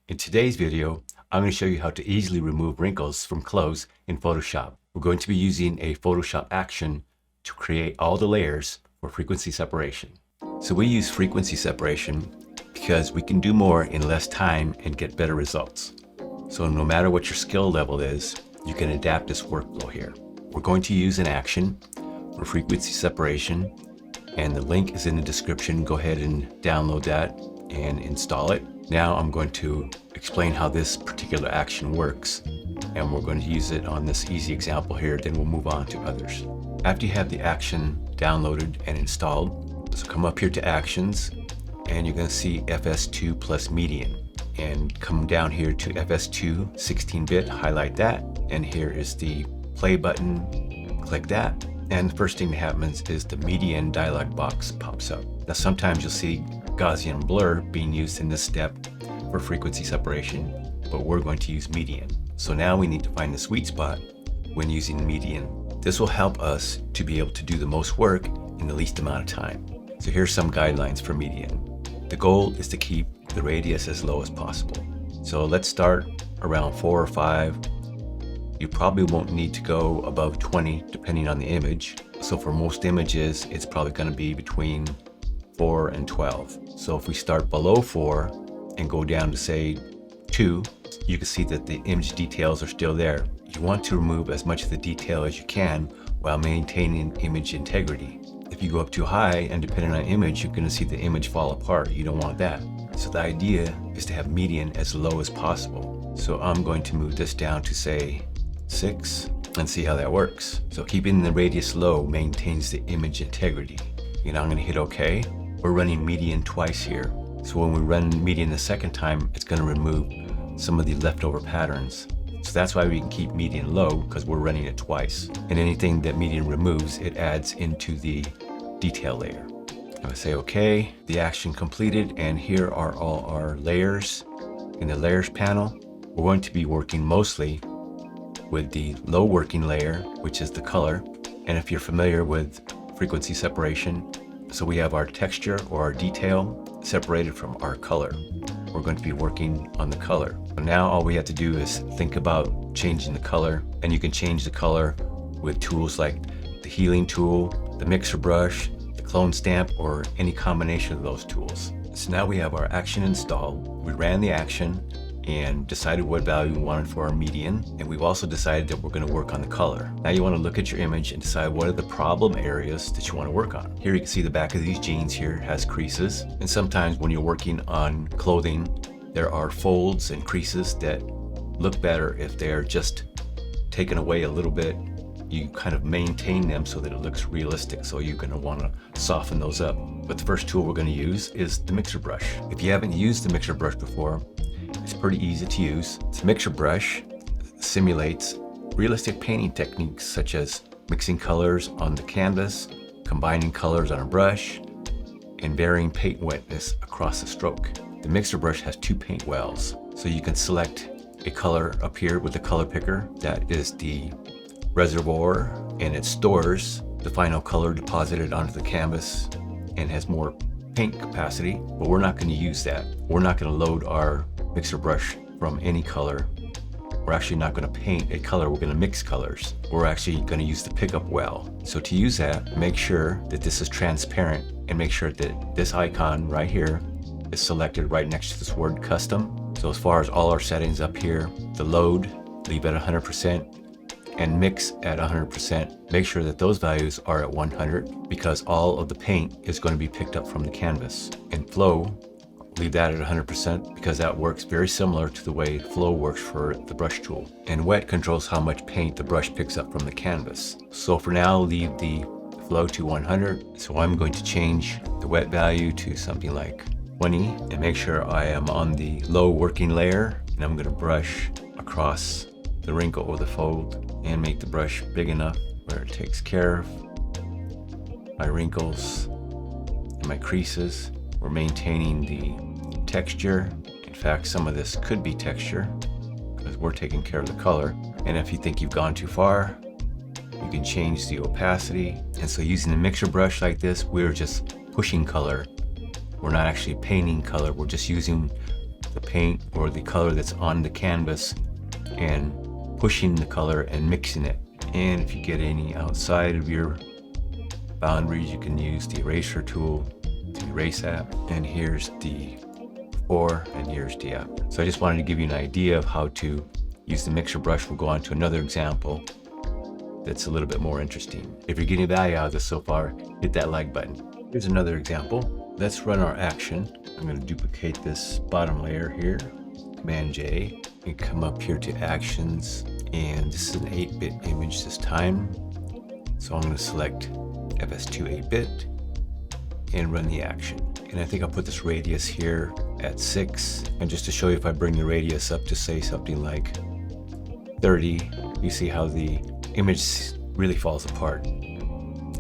In today's video, I'm going to show you how to easily remove wrinkles from clothes in Photoshop. We're going to be using a Photoshop action to create all the layers for frequency separation. So we use frequency separation because we can do more in less time and get better results. So no matter what your skill level is, you can adapt this workflow here. We're going to use an action for frequency separation, and the link is in the description. Go ahead and download that and install it. Now I'm going to explain how this particular action works, and we're going to use it on this easy example here, then we'll move on to others. After you have the action downloaded and installed, so come up here to Actions, and you're going to see FS2 plus Median. And come down here to FS2 16-bit, highlight that, and here is the play button, click that, and the first thing that happens is the Median dialog box pops up. Now sometimes you'll see Gaussian blur being used in this step for frequency separation, but we're going to use Median. So now we need to find the sweet spot when using Median. This will help us to be able to do the most work in the least amount of time. So here's some guidelines for Median. The goal is to keep the radius as low as possible. So let's start around 4 or 5. You probably won't need to go above 20 depending on the image. So for most images, it's probably going to be between 4 and 12. So if we start below 4 and go down to say 2, you can see that the image details are still there. You want to remove as much of the detail as you can while maintaining image integrity. If you go up too high and depending on image, you're going to see the image fall apart. You don't want that. So the idea is to have median as low as possible. So I'm going to move this down to say 6 and see how that works. So keeping the radius low maintains the image integrity. I'm going to hit OK. We're running median twice here. So when we run median the second time, it's going to remove some of the leftover patterns. So that's why we can keep median low, because we're running it twice. And anything that median removes, it adds into the detail layer. I say OK, the action completed, and here are all our layers. In the layers panel, we're going to be working mostly with the low working layer, which is the color. And if you're familiar with frequency separation, so we have our texture or our detail separated from our color. We're going to be working on the color. Now all we have to do is think about changing the color, and you can change the color with tools like the healing tool, the mixer brush, the clone stamp, or any combination of those tools. So now we have our action installed. We ran the action and decided what value we wanted for our median, and we've also decided that we're going to work on the color. Now you want to look at your image and decide what are the problem areas that you want to work on. Here you can see the back of these jeans here has creases, and sometimes when you're working on clothing, there are folds and creases that look better if they're just taken away a little bit. You kind of maintain them so that it looks realistic, so you're going to want to soften those up. But the first tool we're going to use is the mixer brush. If you haven't used the mixer brush before, it's pretty easy to use. This mixer brush simulates realistic painting techniques such as mixing colors on the canvas, combining colors on a brush, and varying paint wetness across the stroke. The mixer brush has 2 paint wells, so you can select a color up here with the color picker. That is the reservoir, and it stores the final color deposited onto the canvas and has more paint capacity, but we're not going to use that. We're not going to load our mixer brush from any color. We're actually not going to paint a color, we're going to mix colors. We're actually going to use the pickup well. So to use that, make sure that this is transparent, and make sure that this icon right here is selected right next to this word custom. So as far as all our settings up here, the load, leave at 100%, and mix at 100%. Make sure that those values are at 100 because all of the paint is going to be picked up from the canvas. And flow, leave that at 100% because that works very similar to the way flow works for the brush tool. And wet controls how much paint the brush picks up from the canvas. So for now, leave the flow to 100. So I'm going to change the wet value to something like 20 and make sure I am on the low working layer. And I'm going to brush across the wrinkle or the fold and make the brush big enough where it takes care of my wrinkles and my creases. We're maintaining the texture. In fact, some of this could be texture because we're taking care of the color. And if you think you've gone too far, you can change the opacity. And so using the mixer brush like this, we're just pushing color. We're not actually painting color. We're just using the paint or the color that's on the canvas and pushing the color and mixing it. And if you get any outside of your boundaries, you can use the eraser tool to erase that. And here's the before and here's the after. So I just wanted to give you an idea of how to use the mixer brush. We'll go on to another example that's a little bit more interesting. If you're getting value out of this so far, hit that like button. Here's another example. Let's run our action. I'm going to duplicate this bottom layer here, Command J, and come up here to actions. And this is an 8-bit image this time. So I'm going to select FS2 8-bit and run the action. And I think I'll put this radius here at 6. And just to show you, if I bring the radius up to say something like 30, you see how the image really falls apart.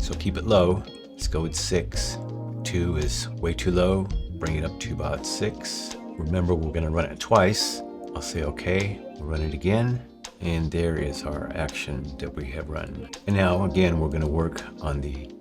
So keep it low. Let's go with 6. 2 is way too low. Bring it up to about 6. Remember, we're going to run it twice. I'll say OK. We'll run it again. And there is our action that we have run. And now again, we're going to work on the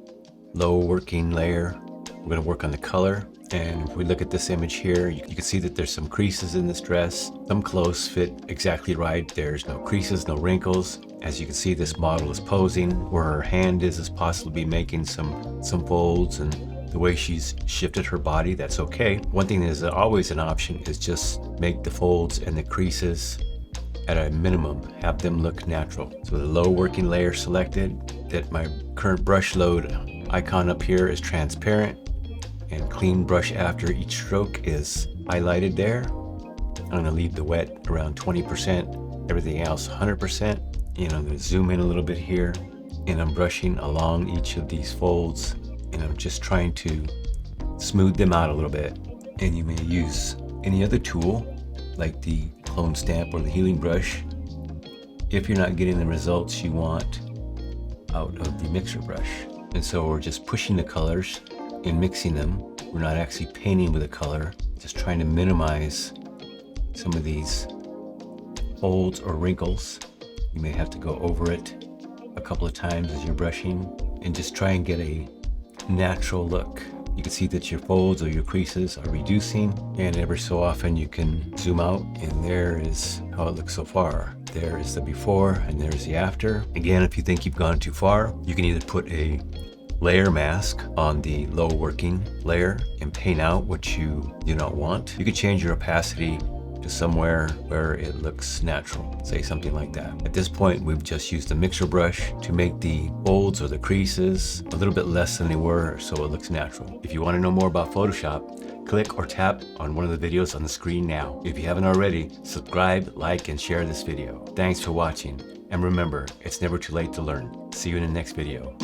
low working layer. We're going to work on the color. And if we look at this image here, you can see that there's some creases in this dress. Some clothes fit exactly right. There's no creases, no wrinkles. As you can see, this model is posing. Where her hand is possibly making some folds, and the way she's shifted her body, that's okay. One thing that is always an option is just make the folds and the creases at a minimum, have them look natural. So the low working layer selected, that my current brush load icon up here is transparent, and clean brush after each stroke is highlighted there. I'm going to leave the wet around 20%, everything else 100%. And I'm going to zoom in a little bit here, and I'm brushing along each of these folds, and I'm just trying to smooth them out a little bit. And you may use any other tool like the clone stamp or the healing brush if you're not getting the results you want out of the mixer brush. And so we're just pushing the colors and mixing them. We're not actually painting with a color, just trying to minimize some of these folds or wrinkles. You may have to go over it a couple of times as you're brushing and just try and get a natural look. You can see that your folds or your creases are reducing, and every so often you can zoom out, and there is how it looks so far. There is the before and there's the after. Again, if you think you've gone too far, you can either put a layer mask on the low working layer and paint out what you do not want. You could change your opacity to somewhere where it looks natural, say something like that. At this point, we've just used the mixer brush to make the folds or the creases a little bit less than they were, so it looks natural. If you want to know more about Photoshop, click or tap on one of the videos on the screen now. If you haven't already, subscribe, like, and share this video. Thanks for watching, and remember, it's never too late to learn. See you in the next video.